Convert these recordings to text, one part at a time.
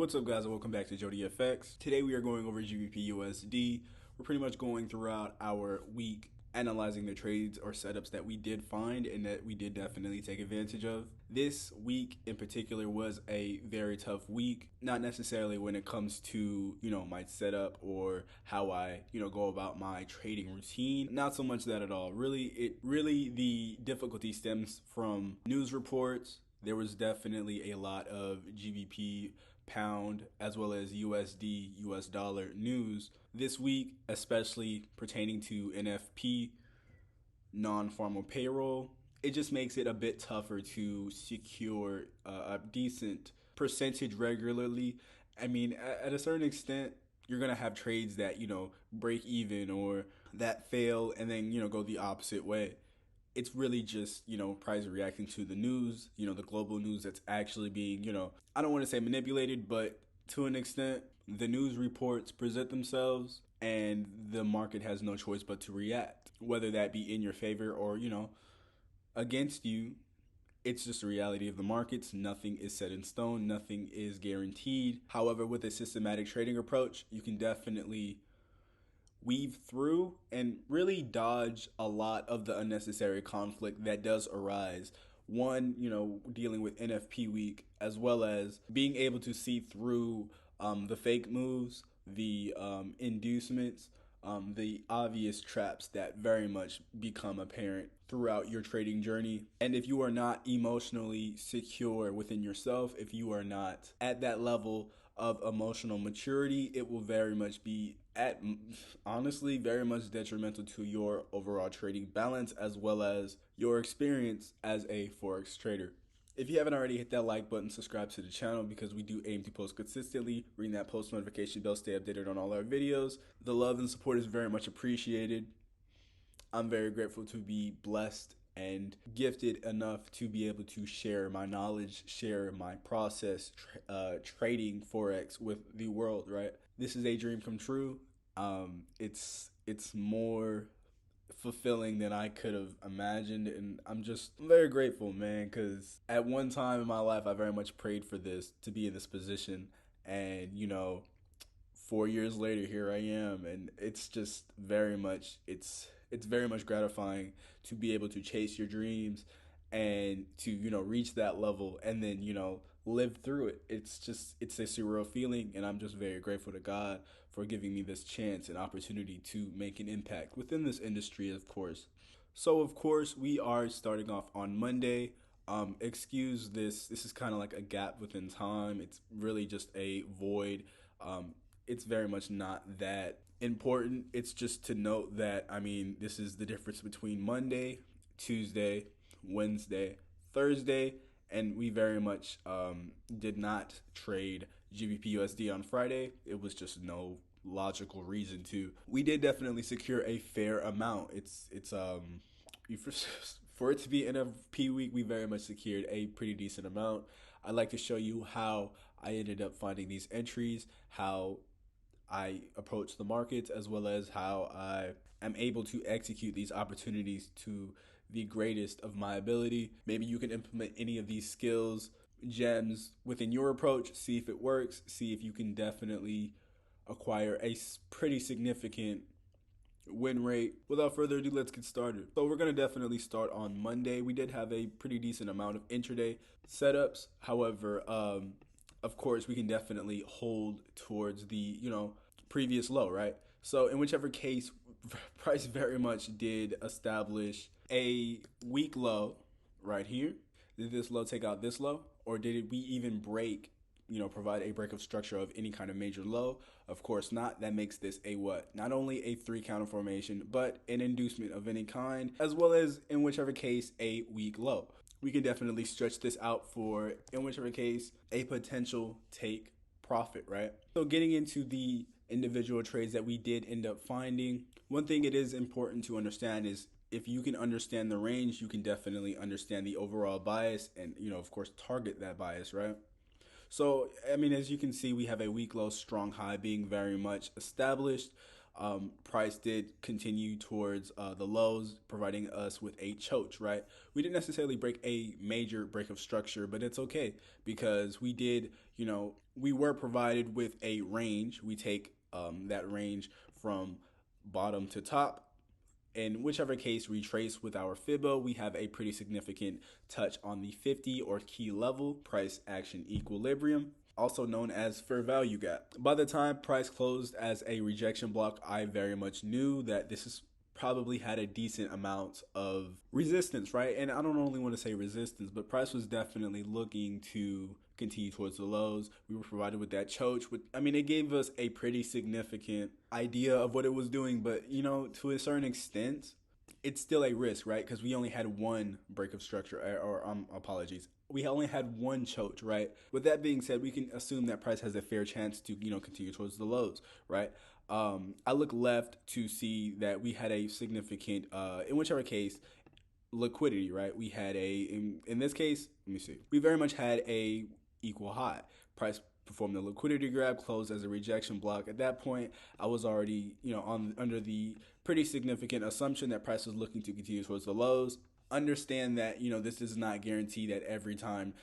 What's up, guys, and welcome back to Rougefx. Today we are going over GBPUSD. We're pretty much going throughout our week analyzing the trades or setups that we did find and that we did definitely take advantage of. This week in particular was a very tough week, not necessarily when it comes to, my setup or how I, go about my trading routine. Not so much that at all. Really, the difficulty stems from news reports. There was definitely a lot of GBP pound as well as USD, US dollar news this week, especially pertaining to NFP, non-farm payroll. It just makes it a bit tougher to secure a decent percentage regularly. I mean, at a certain extent, you're going to have trades that, break even or that fail and then, go the opposite way. It's really just, price reacting to the news, the global news that's actually being, I don't want to say manipulated, but to an extent, the news reports present themselves and the market has no choice but to react, whether that be in your favor or, against you. It's just the reality of the markets. Nothing is set in stone. Nothing is guaranteed. However, with a systematic trading approach, you can definitely weave through and really dodge a lot of the unnecessary conflict that does arise. One, dealing with NFP week, as well as being able to see through the fake moves, the inducements, the obvious traps that very much become apparent throughout your trading journey. And if you are not emotionally secure within yourself, if you are not at that level of emotional maturity, it will very much be honestly very much detrimental to your overall trading balance as well as your experience as a Forex trader. If you haven't already, hit that like button, subscribe to the channel because we do aim to post consistently. Ring that post notification bell, stay updated on all our videos. The love and support is very much appreciated. I'm very grateful to be blessed and gifted enough to be able to share my knowledge, share my process, trading Forex with the world, right? This is a dream come true. It's more fulfilling than I could have imagined, and I'm very grateful, man, because at one time in my life I very much prayed for this, to be in this position, and 4 years later here I am, and it's just very much it's very much gratifying to be able to chase your dreams and to reach that level and then live through it. It's a surreal feeling, and I'm just very grateful to God for giving me this chance and opportunity to make an impact within this industry, of course. So of course we are starting off on Monday. Excuse this is kind of like a gap within time. It's really just a void. It's very much not that important. It's just to note that, this is the difference between Monday, Tuesday, Wednesday, Thursday, and we very much did not trade GBPUSD on Friday. It was just no logical reason to. We did definitely secure a fair amount. For it to be NFP week, we very much secured a pretty decent amount. I'd like to show you how I ended up finding these entries, how I approach the markets, as well as how I am able to execute these opportunities to the greatest of my ability. Maybe you can implement any of these skills, gems within your approach, see if it works, see if you can definitely acquire a pretty significant win rate. Without further ado, let's get started. So we're going to definitely start on Monday. We did have a pretty decent amount of intraday setups. However, of course, we can definitely hold towards the, previous low, right? So in whichever case, price very much did establish a weak low right here. Did this low take out this low? Or did we even break, provide a break of structure of any kind of major low? Of course not. That makes this a what? Not only a 3 counter formation, but an inducement of any kind, as well as, in whichever case, a weak low. We can definitely stretch this out for, in whichever case, a potential take profit, right? So getting into the individual trades that we did end up finding, one thing it is important to understand is if you can understand the range, you can definitely understand the overall bias and, of course, target that bias, right? So, as you can see, we have a weak low, strong high being very much established. Price did continue towards the lows, providing us with a choke, right? We didn't necessarily break a major break of structure, but it's okay because we did, we were provided with a range. We take that range from bottom to top. In whichever case retrace with our Fibbo, we have a pretty significant touch on the 50 or key level, price action equilibrium, also known as fair value gap. By the time price closed as a rejection block, I very much knew that this is probably had a decent amount of resistance, right? And I don't only want to say resistance, but price was definitely looking to continue towards the lows. We were provided with that choke. It gave us a pretty significant idea of what it was doing, but to a certain extent, it's still a risk, right? Because we only had one break of structure, or apologies, we only had one choke, right? With that being said, we can assume that price has a fair chance to continue towards the lows, right? I look left to see that we had a significant, in whichever case, liquidity, right? We had in this case, let me see, we very much had a equal high. Price performed the liquidity grab, closed as a rejection block. At that point, I was already, under the pretty significant assumption that price was looking to continue towards the lows. Understand that, this does not guarantee that every time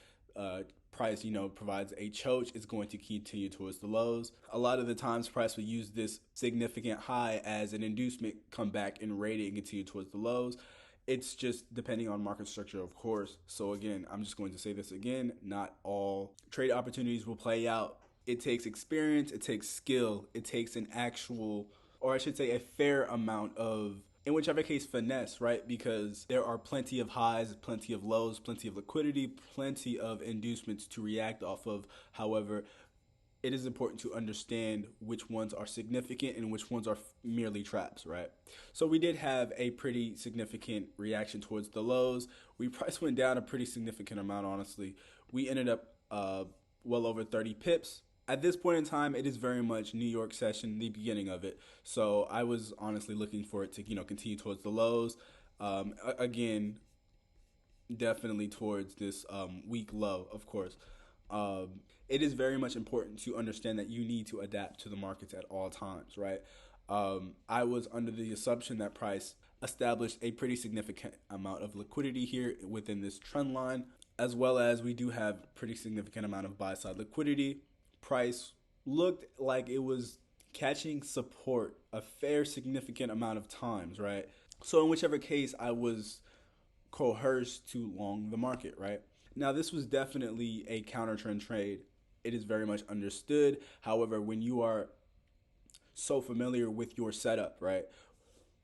price, provides a choke, it's going to continue towards the lows. A lot of the times price will use this significant high as an inducement, come back and rate it and continue towards the lows. It's just depending on market structure, of course. So again, I'm just going to say this again, not all trade opportunities will play out. It takes experience, it takes skill, it takes an actual, or I should say a fair amount of, in whichever case, finesse, right? Because there are plenty of highs, plenty of lows, plenty of liquidity, plenty of inducements to react off of. However, it is important to understand which ones are significant and which ones are merely traps, right? So we did have a pretty significant reaction towards the lows. Price went down a pretty significant amount, honestly. We ended up well over 30 pips. At this point in time, it is very much New York session, the beginning of it. So I was honestly looking for it to, continue towards the lows. Again, definitely towards this weak low, of course. It is very much important to understand that you need to adapt to the markets at all times, right? I was under the assumption that price established a pretty significant amount of liquidity here within this trend line, as well as we do have pretty significant amount of buy side liquidity. Price looked like it was catching support a fair significant amount of times, right? So in whichever case, I was coerced to long the market, right? Now, this was definitely a counter trend trade. It is very much understood. However, when you are so familiar with your setup, right?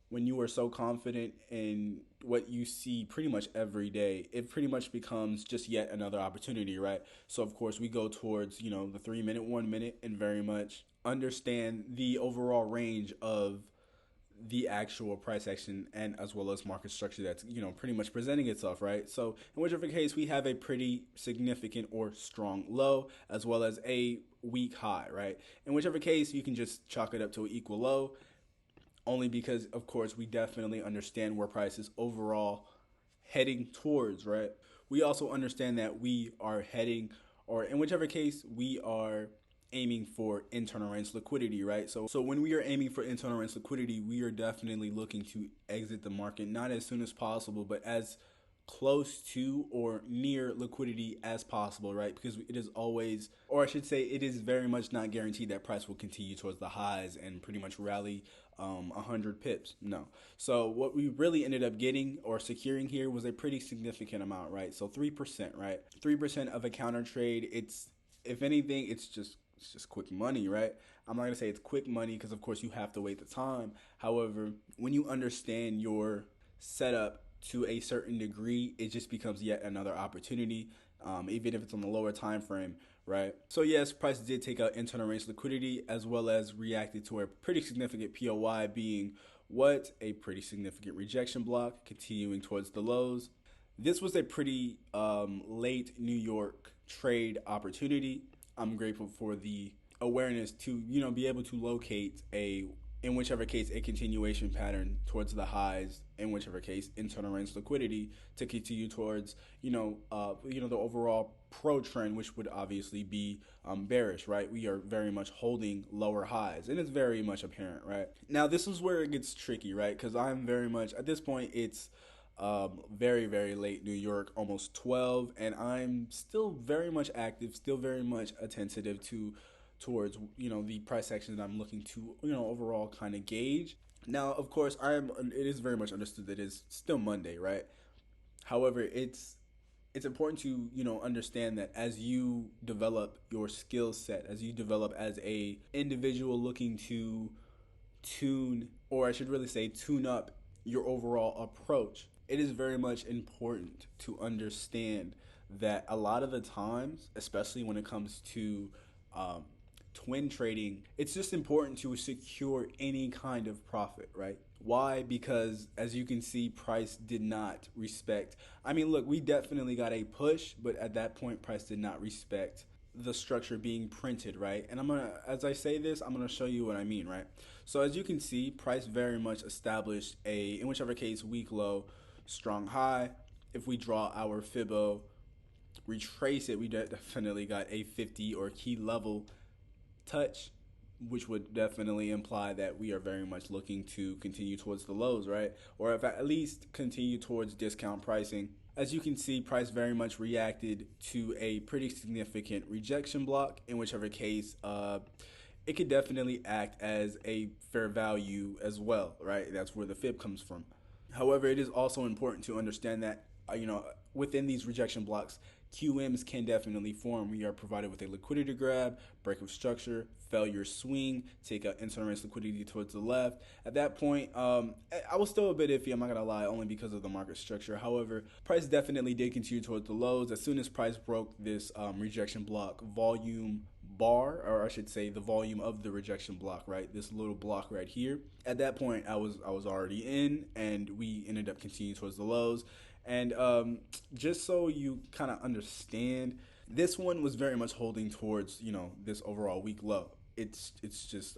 When you are so confident in what you see pretty much every day, it pretty much becomes just yet another opportunity, right? So, of course, we go towards, the 3 minute, 1 minute, and very much understand the overall range of the actual price action and as well as market structure that's pretty much presenting itself, right? So in whichever case, we have a pretty significant or strong low as well as a weak high, right? In whichever case, you can just chalk it up to an equal low, only because of course we definitely understand where price is overall heading towards, right? We also understand that we are heading, or in whichever case, we are aiming for internal range liquidity, right? So when we are aiming for internal range liquidity, we are definitely looking to exit the market not as soon as possible, but as close to or near liquidity as possible, right? Because it is always, or I should say, it is very much not guaranteed that price will continue towards the highs and pretty much rally 100 pips. No. So what we really ended up getting or securing here was a pretty significant amount, right? So 3%, right? 3% of a counter trade. It's, if anything, it's just quick money, right? I'm not going to say it's quick money because, of course, you have to wait the time. However, when you understand your setup to a certain degree, it just becomes yet another opportunity, even if it's on the lower time frame, right? So yes, price did take out internal range liquidity as well as reacted to a pretty significant POI being what? A pretty significant rejection block continuing towards the lows. This was a pretty late New York trade opportunity. I'm grateful for the awareness to, be able to locate in whichever case, a continuation pattern towards the highs, in whichever case, internal range liquidity to continue towards, the overall pro trend, which would obviously be bearish, right? We are very much holding lower highs, and it's very much apparent, right? Now, this is where it gets tricky, right? Because I'm very much, at this point, it's very, very late New York, almost 12, and I'm still very much active, still very much attentive towards, the price action that I'm looking to, overall kind of gauge. Now, of course, it is very much understood that it's still Monday, right? However, it's important to understand that as you develop your skill set, as you develop as a individual looking to tune, or I should really say tune up your overall approach, it is very much important to understand that a lot of the times, especially when it comes to um, twin trading, it's just important to secure any kind of profit, right? Why? Because as you can see, price did not respect. I mean, look, we definitely got a push, but at that point, price did not respect the structure being printed, right? And as I say this, I'm gonna show you what I mean, right? So as you can see, price very much established in whichever case, weak low, strong high. If we draw our Fibbo, retrace it, we definitely got a 50 or key level touch, which would definitely imply that we are very much looking to continue towards the lows, right? Or if at least continue towards discount pricing. As you can see, price very much reacted to a pretty significant rejection block, in whichever case, it could definitely act as a fair value as well, right? That's where the fib comes from. However, it is also important to understand that, within these rejection blocks, QMs can definitely form. We are provided with a liquidity grab, break of structure, failure swing, take out internal liquidity towards the left. At that point, I was still a bit iffy, I'm not going to lie, only because of the market structure. However, price definitely did continue towards the lows. As soon as price broke this rejection block volume bar, or I should say the volume of the rejection block, right? This little block right here. At that point, I was already in, and we ended up continuing towards the lows. And just so you kind of understand, this one was very much holding towards this overall weak low. It's just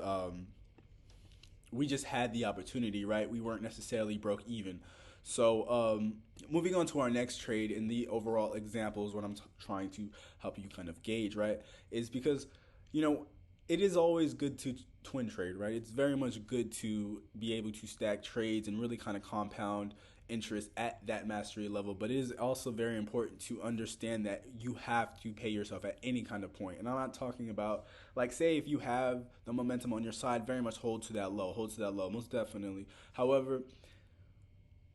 we just had the opportunity, right? We weren't necessarily broke even. So moving on to our next trade in the overall examples, what I'm trying to help you kind of gauge, right, is because it is always good to twin trade, right? It's very much good to be able to stack trades and really kind of compound interest at that mastery level, but it is also very important to understand that you have to pay yourself at any kind of point. And I'm not talking about, like, say if you have the momentum on your side, very much hold to that low, most definitely. However,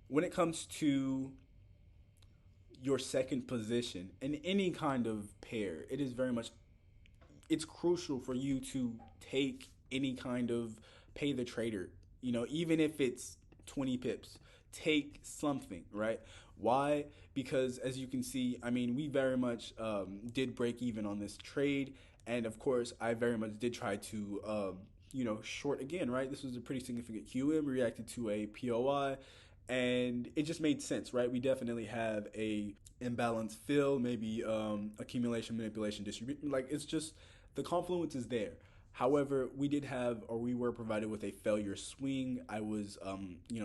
when it comes to your second position in any kind of pair, it is very much, it's crucial for you to take any kind of pay the trader, even if it's 20 pips, take something, right? Why? Because as you can see, I mean, we very much did break even on this trade. And of course, I very much did try to, short again, right? This was a pretty significant QM, reacted to a POI, and it just made sense, right? We definitely have a imbalance fill, maybe accumulation, manipulation, distribution. Like, it's just the confluence is there. However, we were provided with a failure swing. I was,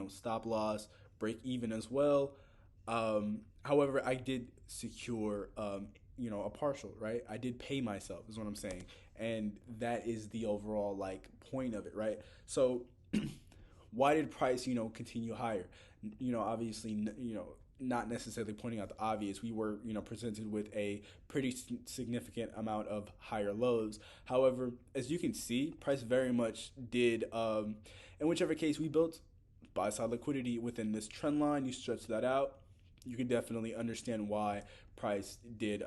stop loss, break even as well. However, I did secure, a partial, right? I did pay myself, is what I'm saying. And that is the overall, like, point of it, right? So, why did price, continue higher? Obviously, not necessarily pointing out the obvious. We were, presented with a pretty significant amount of higher lows. However, as you can see, price very much did, in whichever case, we built buy side liquidity within this trend line. You stretch that out, you can definitely understand why price did,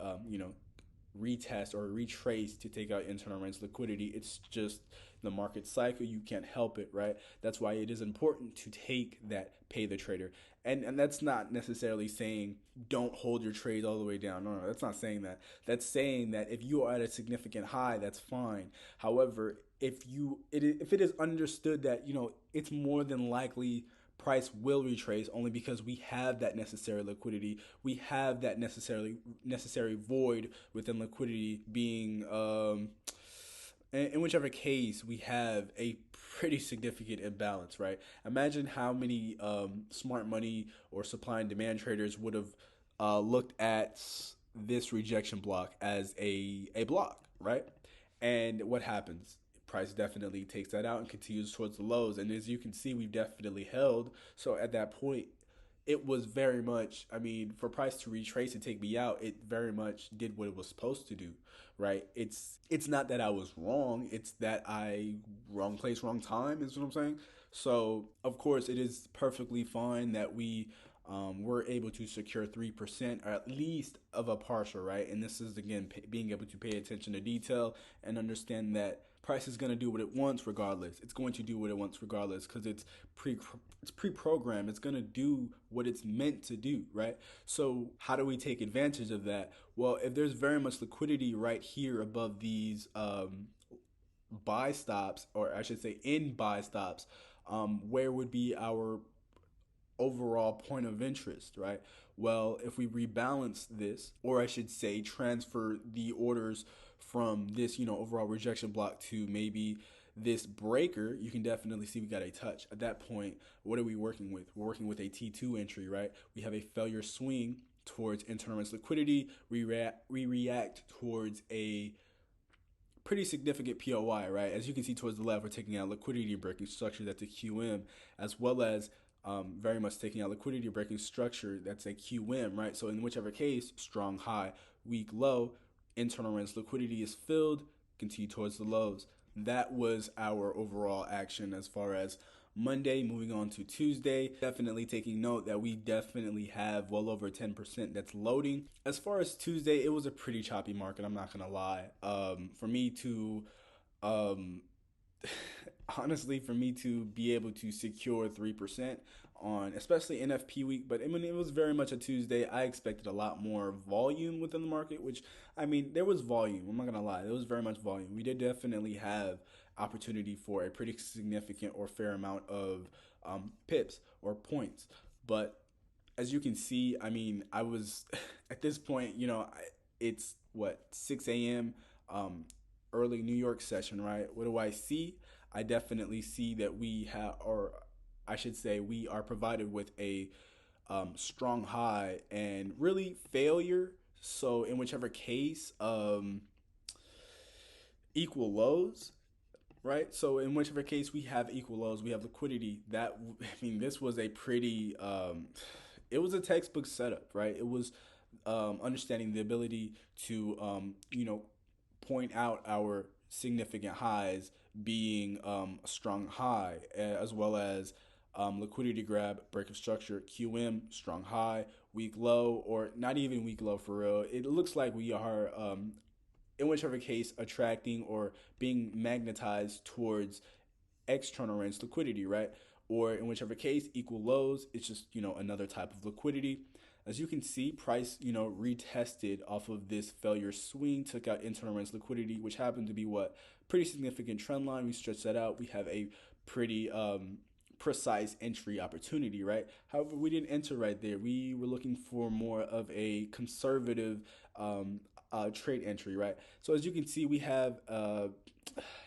retest or retrace to take out internal range liquidity. It's just the market cycle. You can't help it, right? That's why it is important to take that pay the trader. And that's not necessarily saying don't hold your trades all the way down. No, that's not saying that. That's saying that if you are at a significant high, that's fine. However, if it is understood that, it's more than likely price will retrace only because we have that necessary liquidity. We have that necessary void within liquidity being, in whichever case, we have a pretty significant imbalance, right? Imagine how many smart money or supply and demand traders would have looked at this rejection block as a block, right? And what happens? Price definitely takes that out and continues towards the lows. And as you can see, we've definitely held. So at that point, it was very much, I mean, for price to retrace and take me out, it very much did what it was supposed to do, right? It's not that I was wrong, it's that I wrong place, wrong time is what I'm saying. So of course it is perfectly fine that we were able to secure 3% or at least of a partial, right? And this is again being able to pay attention to detail and understand that price is going to do what it wants regardless. It's going to do what it wants regardless because pre it's pre-programmed. It's going to do what it's meant to do, right? So how do we take advantage of that? Well, if there's very much liquidity right here above these buy stops, or I should say in buy stops, where would be our overall point of interest, right? Well, if we rebalance this, or I should say transfer the orders from this, overall rejection block to maybe this breaker, you can definitely see we got a touch. At that point, what are we working with? We're working with a T2 entry, right? We have a failure swing towards internal range liquidity. We react towards a pretty significant POI, right? As you can see towards the left, we're taking out liquidity breaking structure, that's a QM, as well as very much taking out liquidity breaking structure, that's a QM, right? So in whichever case, strong high, weak low, internal range liquidity is filled, continue towards the lows. That was our overall action as far as Monday. Moving on to Tuesday, definitely taking note that we definitely have well over 10% that's loading. As far as Tuesday, it was a pretty choppy market, I'm not gonna lie. For me to um, honestly, for me to be able to secure 3% on especially NFP week, but I mean, it was very much a Tuesday. I expected a lot more volume within the market, which I mean, there was volume. I'm not gonna lie, there was very much volume. We did definitely have opportunity for a pretty significant or fair amount of pips or points, but as you can see, I mean, I was at this point, it's what 6 a.m. Early New York session, right? What do I see? I definitely see that we have, or I should say, we are provided with a strong high and really failure. So in whichever case, equal lows, right? So in whichever case we have equal lows, we have liquidity. That I mean, this was a pretty, it was a textbook setup, right? It was understanding the ability to, point out our significant highs being a strong high, as well as liquidity grab, break of structure, QM, strong high, weak low, or not even weak low for real. It looks like we are in whichever case, attracting or being magnetized towards external range liquidity, right? Or in whichever case, equal lows, it's just, another type of liquidity. As you can see, price, retested off of this failure swing, took out internal range liquidity, which happened to be what? Pretty significant trend line. We stretch that out. We have a pretty precise entry opportunity, right? However, we didn't enter right there. We were looking for more of a conservative trade entry, right? So as you can see, we have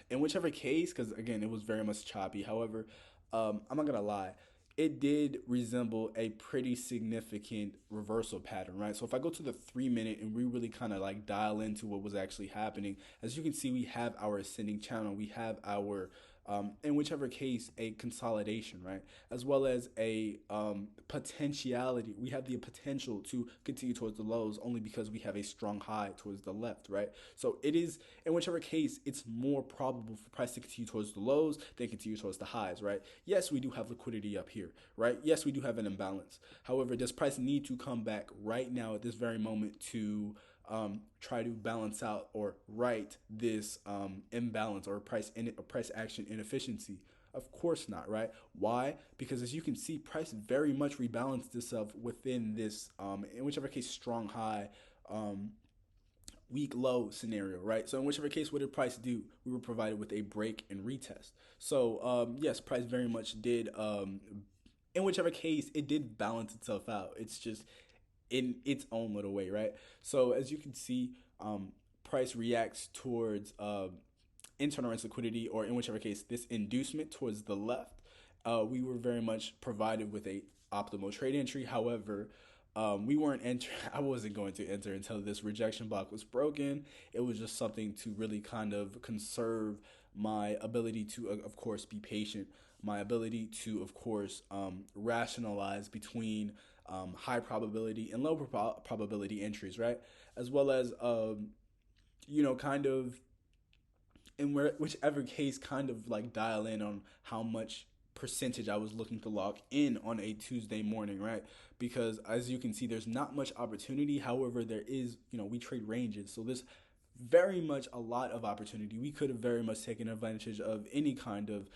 in whichever case, because again, it was very much choppy. However, I'm not gonna lie, it did resemble a pretty significant reversal pattern, right? So if I go to the 3 minute and we really kind of like dial into what was actually happening, as you can see, we have our ascending channel, we have our in whichever case, a consolidation, right? As well as a potentiality. We have the potential to continue towards the lows only because we have a strong high towards the left, right? So it is, in whichever case, it's more probable for price to continue towards the lows than continue towards the highs, right? Yes, we do have liquidity up here, right? Yes, we do have an imbalance. However, does price need to come back right now at this very moment to try to balance out or right this imbalance or price action inefficiency? Of course not, right? Why? Because as you can see, price very much rebalanced itself within this, in whichever case, strong high, weak low scenario, right? So in whichever case, what did price do? We were provided with a break and retest. So yes, price very much did. In whichever case, it did balance itself out. It's just in its own little way, right? So as you can see, price reacts towards internal range liquidity, or in whichever case, this inducement towards the left. We were very much provided with a optimal trade entry. However, We weren't enter. I wasn't going to enter until this rejection block was broken. It was just something to really kind of conserve my ability to, of course, be patient. My ability to, of course, rationalize between high probability and low probability entries, right? As well as, kind of in whichever case, kind of like dial in on how much percentage I was looking to lock in on a Tuesday morning, right? Because as you can see, there's not much opportunity. However, there is, we trade ranges. So there's very much a lot of opportunity. We could have very much taken advantage of any kind of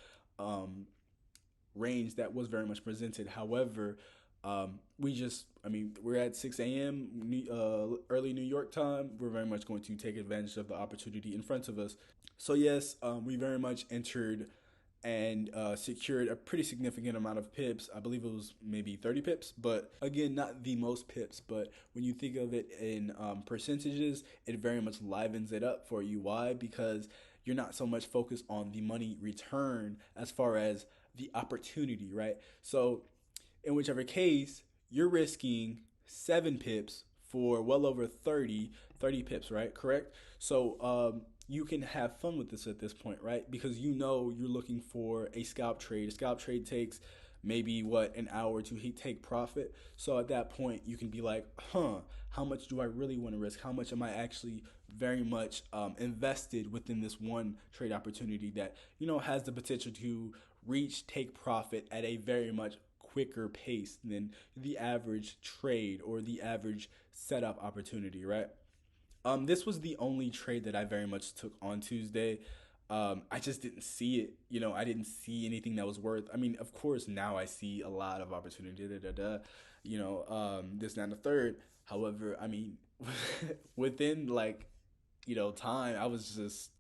range that was very much presented. However, we're at 6 a.m. Early New York time. We're very much going to take advantage of the opportunity in front of us. So yes, we very much entered and secured a pretty significant amount of pips. I believe it was maybe 30 pips, but again, not the most pips. But when you think of it in percentages, it very much livens it up for you. Why? Because you're not so much focused on the money return as far as the opportunity, right? So in whichever case, you're risking 7 pips for well over 30 pips, right? Correct? So you can have fun with this at this point, right? Because you're looking for a scalp trade. A scalp trade takes maybe an hour to take profit. So at that point, you can be like, how much do I really want to risk? How much am I actually very much invested within this one trade opportunity that, has the potential to take profit at a very much quicker pace than the average trade or the average setup opportunity, right? This was the only trade that I very much took on Tuesday. I just didn't see it. I didn't see anything that was worth. I mean, of course, now I see a lot of opportunity. This, that, and the third. However, I mean, within time, I was just,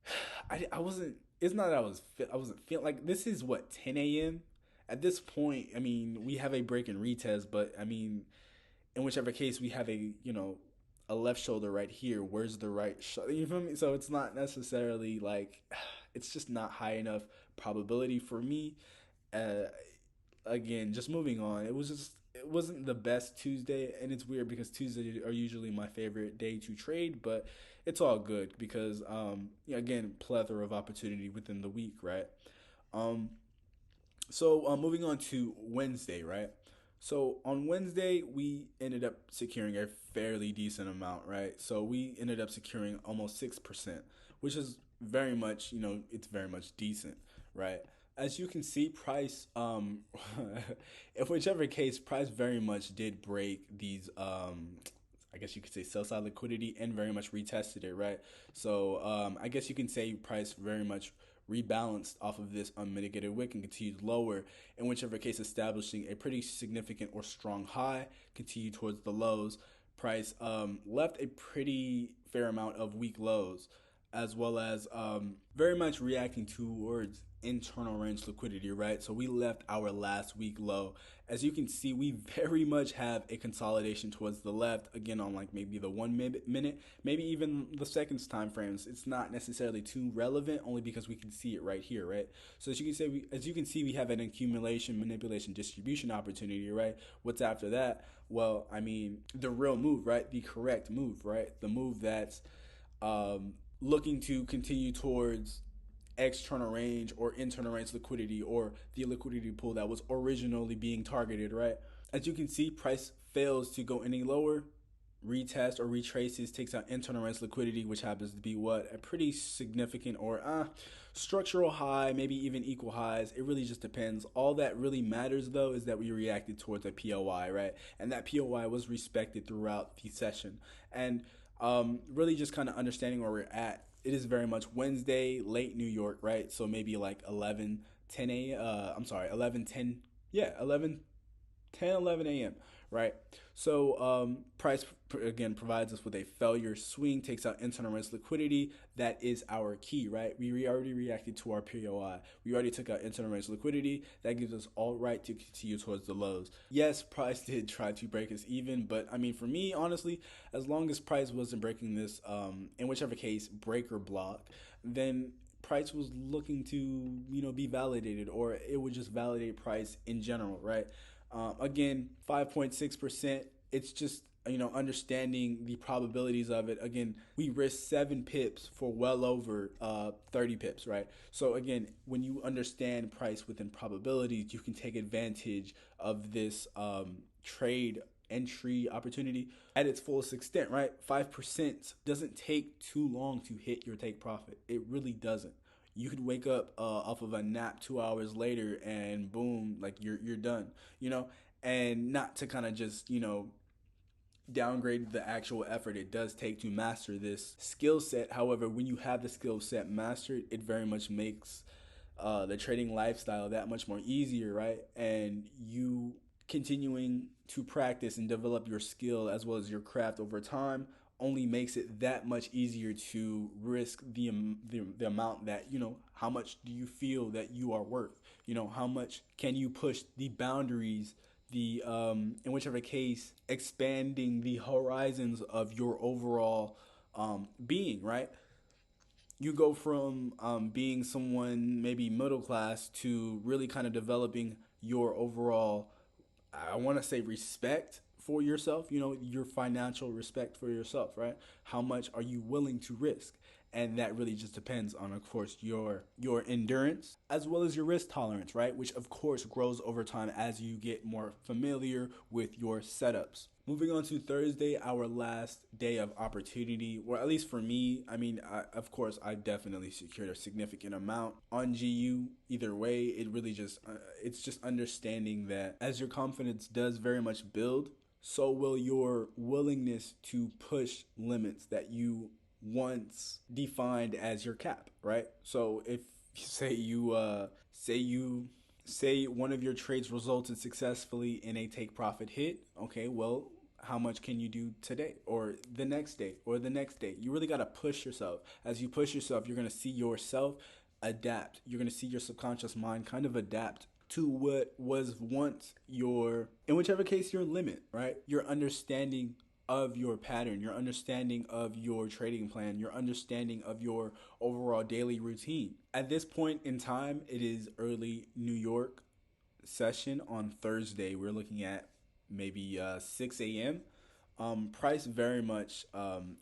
I wasn't. It's not that I wasn't feeling like this is what 10 a.m. At this point. I mean, we have a break and retest, but I mean, in whichever case, we have a left shoulder right here. Where's the right shoulder? You feel me? So it's not necessarily like it's just not high enough probability for me. Uh, Again, just moving on. It wasn't the best Tuesday, and it's weird because Tuesdays are usually my favorite day to trade, but it's all good because again, plethora of opportunity within the week, right? Um, so moving on to Wednesday, right? So on Wednesday, we ended up securing a fairly decent amount, right? So we ended up securing almost 6%, which is very much, it's very much decent, right? As you can see, price, in whichever case, price very much did break these, I guess you could say sell side liquidity and very much retested it, right? So I guess you can say price very much rebalanced off of this unmitigated wick and continued lower, in whichever case establishing a pretty significant or strong high, continued towards the lows. Price left a pretty fair amount of weak lows, as well as very much reacting towards internal range liquidity, right? So we left our last week low. As you can see, we very much have a consolidation towards the left, again on like maybe the 1 minute, maybe even the seconds time frames. It's not necessarily too relevant, only because we can see it right here, right? So as you can see, we have an accumulation, manipulation, distribution opportunity, right? What's after that? Well, I mean, the real move, right? The correct move, right? The move that's looking to continue towards external range or internal range liquidity, or the liquidity pool that was originally being targeted, right? As you can see, price fails to go any lower, retest or retraces, takes out internal range liquidity, which happens to be a pretty significant or structural high, maybe even equal highs. It really just depends. All that really matters though is that we reacted towards a POI, right? And that POI was respected throughout the session. And really just kind of understanding where we're at. It is very much Wednesday, late New York, right? So maybe like 11, 10 a.m. I'm sorry, 11, 10. Yeah, 11, 10, 11 a.m., right? So price, again, provides us with a failure swing, takes out internal range liquidity. That is our key, right? We already reacted to our POI. We already took out internal range liquidity. That gives us all right to continue towards the lows. Yes, price did try to break us even, but I mean, for me, honestly, as long as price wasn't breaking this, in whichever case, breaker block, then price was looking to, be validated, or it would just validate price in general, right? Again, 5.6%. it's just, understanding the probabilities of it. Again, we risk 7 pips for well over 30 pips, right? So again, when you understand price within probabilities, you can take advantage of this trade entry opportunity at its fullest extent, right? 5% doesn't take too long to hit your take profit. It really doesn't. You could wake up off of a nap 2 hours later and boom, like you're done, and not to kind of just, downgrade the actual effort it does take to master this skill set. However, when you have the skill set mastered, it very much makes the trading lifestyle that much more easier, right? And you continuing to practice and develop your skill as well as your craft over time only makes it that much easier to risk the amount that, how much do you feel that you are worth, how much can you push the boundaries, the in whichever case, expanding the horizons of your overall being, right? You go from being someone maybe middle class to really kind of developing your overall, I want to say, respect for yourself, your financial respect for yourself, right? How much are you willing to risk? And that really just depends on, of course, your endurance as well as your risk tolerance, right? Which of course grows over time as you get more familiar with your setups. Moving on to Thursday, our last day of opportunity, or at least for me. I mean, of course, I definitely secured a significant amount on GU. Either way, it really just it's just understanding that as your confidence does very much build, so will your willingness to push limits that you once defined as your cap, right? So if say one of your trades resulted successfully in a take profit hit, okay, well, how much can you do today or the next day or the next day? You really got to push yourself. As you push yourself, you're going to see yourself adapt. You're going to see your subconscious mind kind of adapt to what was once your, in whichever case, your limit, right? Your understanding of your pattern, your understanding of your trading plan, your understanding of your overall daily routine. At this point in time, it is early New York session on Thursday. We're looking at maybe 6 a.m. Price very much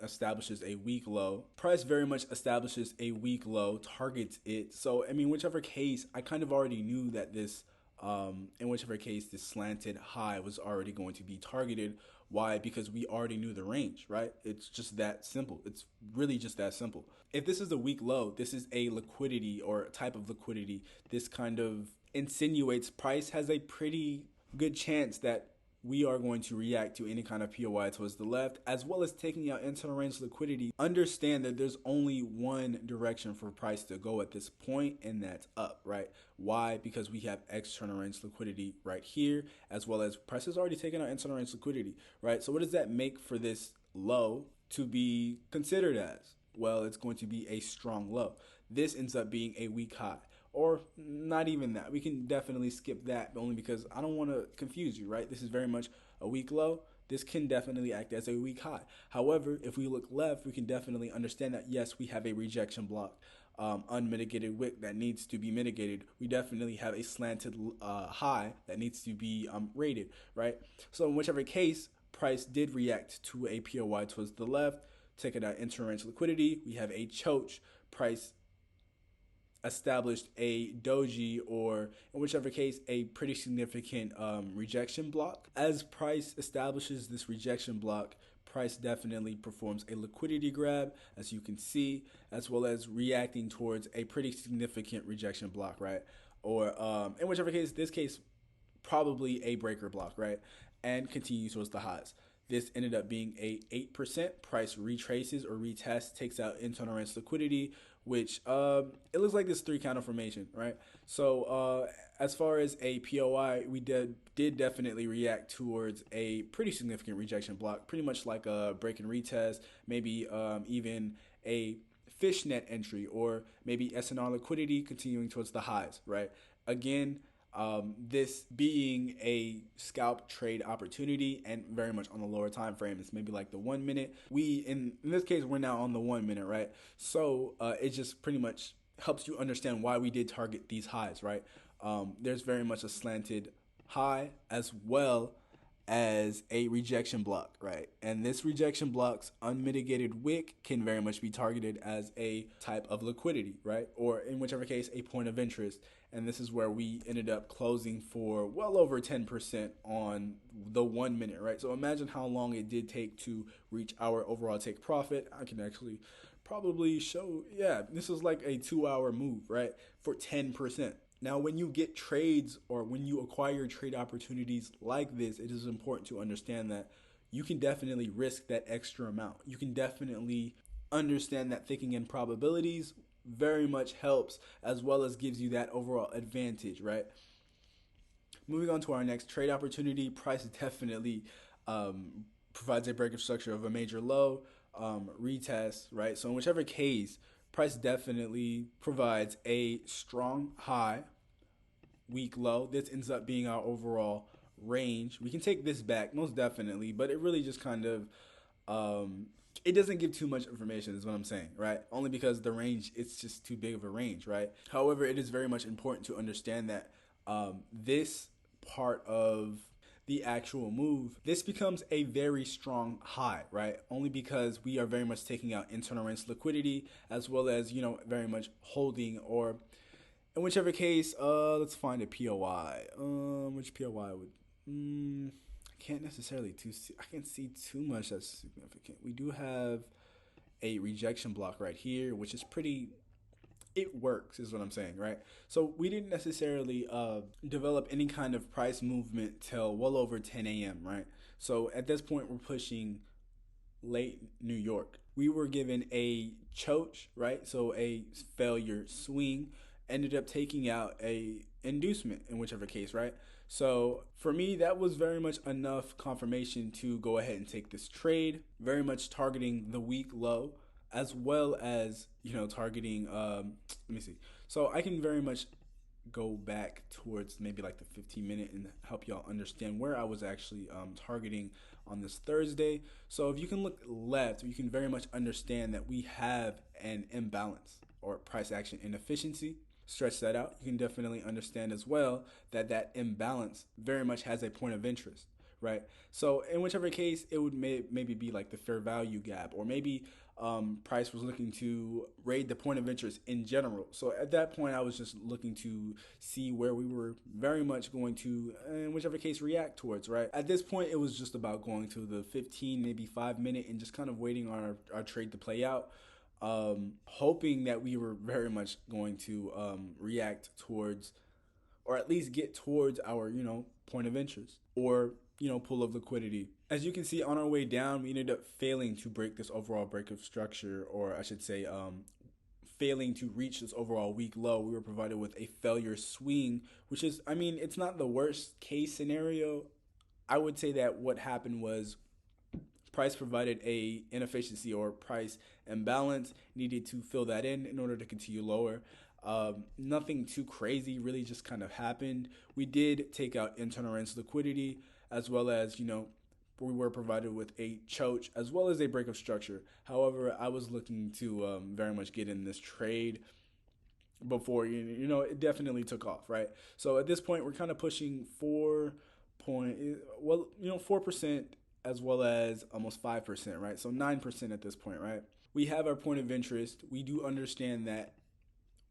establishes a week low. Price very much establishes a week low, targets it. So, I mean, whichever case, I kind of already knew that this, in whichever case, this slanted high was already going to be targeted. Why? Because we already knew the range, right? It's just that simple. It's really just that simple. If this is a week low, this is a liquidity or a type of liquidity. This kind of insinuates price has a pretty good chance that we are going to react to any kind of POI towards the left, as well as taking out internal range liquidity. Understand that there's only one direction for price to go at this point, and that's up, right? Why? Because we have external range liquidity right here, as well as price has already taken out internal range liquidity, right? So what does that make for this low to be considered as? Well, it's going to be a strong low. This ends up being a weak high. Or not even that. We can definitely skip that only because I don't want to confuse you, right? This is very much a weak low. This can definitely act as a weak high. However, if we look left, we can definitely understand that, yes, we have a rejection block, unmitigated wick that needs to be mitigated. We definitely have a slanted high that needs to be rated, right? So in whichever case, price did react to a POI towards the left, taking out inter-range liquidity. We have a choke. Price established a doji, or in whichever case, a pretty significant rejection block. As price establishes this rejection block, price definitely performs a liquidity grab, as you can see, as well as reacting towards a pretty significant rejection block, right? Or in whichever case, this case, probably a breaker block, right? And continues towards the highs. This ended up being a 8%. Price retraces or retests, takes out internal range liquidity, which it looks like this 3 counter formation, right? So as far as a POI, we did definitely react towards a pretty significant rejection block, pretty much like a break and retest, maybe even a fishnet entry, or maybe SNR liquidity continuing towards the highs, right? Again, this being a scalp trade opportunity and very much on the lower time frame. It's maybe like the 1 minute. In this case, we're now on the 1 minute, right? So it just pretty much helps you understand why we did target these highs, right? There's very much a slanted high, as well as a rejection block, right? And this rejection block's unmitigated wick can very much be targeted as a type of liquidity, right? Or in whichever case, a point of interest. And this is where we ended up closing for well over 10% on the 1 minute, right? So imagine how long it did take to reach our overall take profit. I can actually probably show, yeah, this is like a 2 hour move, right? For 10%. Now, when you get trades or when you acquire trade opportunities like this, it is important to understand that you can definitely risk that extra amount. You can definitely understand that thinking in probabilities very much helps, as well as gives you that overall advantage, right? Moving on to our next trade opportunity, price definitely provides a breakup structure of a major low, retest, right? So in whichever case, price definitely provides a strong high, weak low. This ends up being our overall range. We can take this back, most definitely, but it really just kind of it doesn't give too much information is what I'm saying, right? Only because the range, it's just too big of a range, right? However, it is very much important to understand that this part of the actual move, this becomes a very strong high, right? Only because we are very much taking out internal range liquidity, as well as, very much holding, or in whichever case, let's find a POI. Which POI would, I can't necessarily I can't see too much that's significant. We do have a rejection block right here, which is pretty, it works is what I'm saying, right? So we didn't necessarily develop any kind of price movement till well over 10 a.m., right? So at this point, we're pushing late New York. We were given a choke, right? So a failure swing, ended up taking out a inducement in whichever case, right? So for me, that was very much enough confirmation to go ahead and take this trade, very much targeting the week low, as well as, targeting, let me see. So I can very much go back towards maybe like the 15 minute and help y'all understand where I was actually targeting on this Thursday. So if you can look left, you can very much understand that we have an imbalance or price action inefficiency. Stretch that out, you can definitely understand as well that that imbalance very much has a point of interest, right? So in whichever case, it would maybe be like the fair value gap, or maybe price was looking to raid the point of interest in general. So at that point, I was just looking to see where we were very much going to, in whichever case, react towards, right? At this point, it was just about going to the 15, maybe 5 minute, and just kind of waiting on our trade to play out. Hoping that we were very much going to react towards, or at least get towards our, point of interest, or, pool of liquidity. As you can see, on our way down, we ended up failing to break this overall breakup structure, or I should say, failing to reach this overall week low. We were provided with a failure swing, which is, it's not the worst case scenario. I would say that what happened was price provided a inefficiency or price imbalance, needed to fill that in order to continue lower. Nothing too crazy really just kind of happened. We did take out internal range liquidity, as well as, we were provided with a choke as well as a breakup structure. However, I was looking to very much get in this trade before, it definitely took off, right? So at this point, we're kind of pushing 4%, as well as almost 5%, right? So 9% at this point, right? We have our point of interest. We do understand that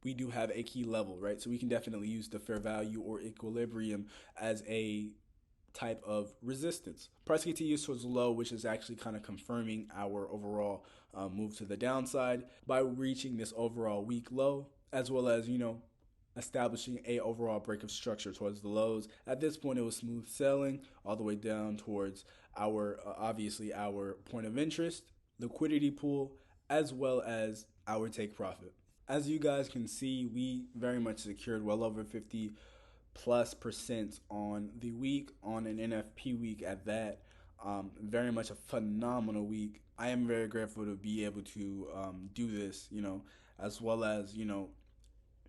we do have a key level, right? So we can definitely use the fair value or equilibrium as a type of resistance. Price continues towards low, which is actually kind of confirming our overall move to the downside by reaching this overall weak low, as well as, establishing a overall breakup structure towards the lows. At this point, it was smooth sailing all the way down towards our, obviously, our point of interest, liquidity pool, as well as our take profit. As you guys can see, we very much secured well over 50+% on the week, on an NFP week at that. Very much a phenomenal week. I am very grateful to be able to do this, as well as,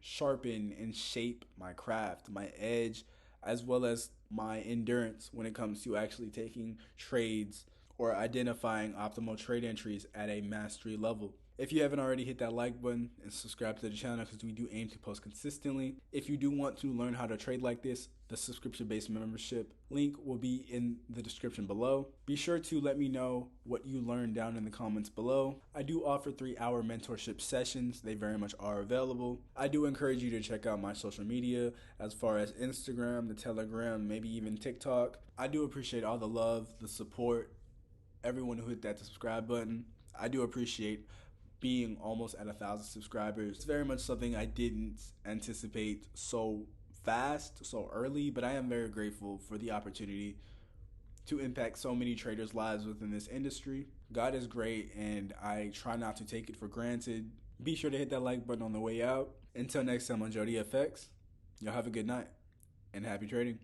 sharpen and shape my craft, my edge, as well as my endurance when it comes to actually taking trades or identifying optimal trade entries at a mastery level. If you haven't already, hit that like button and subscribe to the channel because we do aim to post consistently. If you do want to learn how to trade like this, the subscription-based membership link will be in the description below. Be sure to let me know what you learned down in the comments below. I do offer 3-hour mentorship sessions. They very much are available. I do encourage you to check out my social media as far as Instagram, the Telegram, maybe even TikTok. I do appreciate all the love, the support, everyone who hit that subscribe button. I do appreciate being almost at 1,000 subscribers. It's very much something I didn't anticipate so fast, so early, but I am very grateful for the opportunity to impact so many traders' lives within this industry. God is great, and I try not to take it for granted. Be sure to hit that like button on the way out. Until next time on Rougefx, y'all have a good night, and happy trading.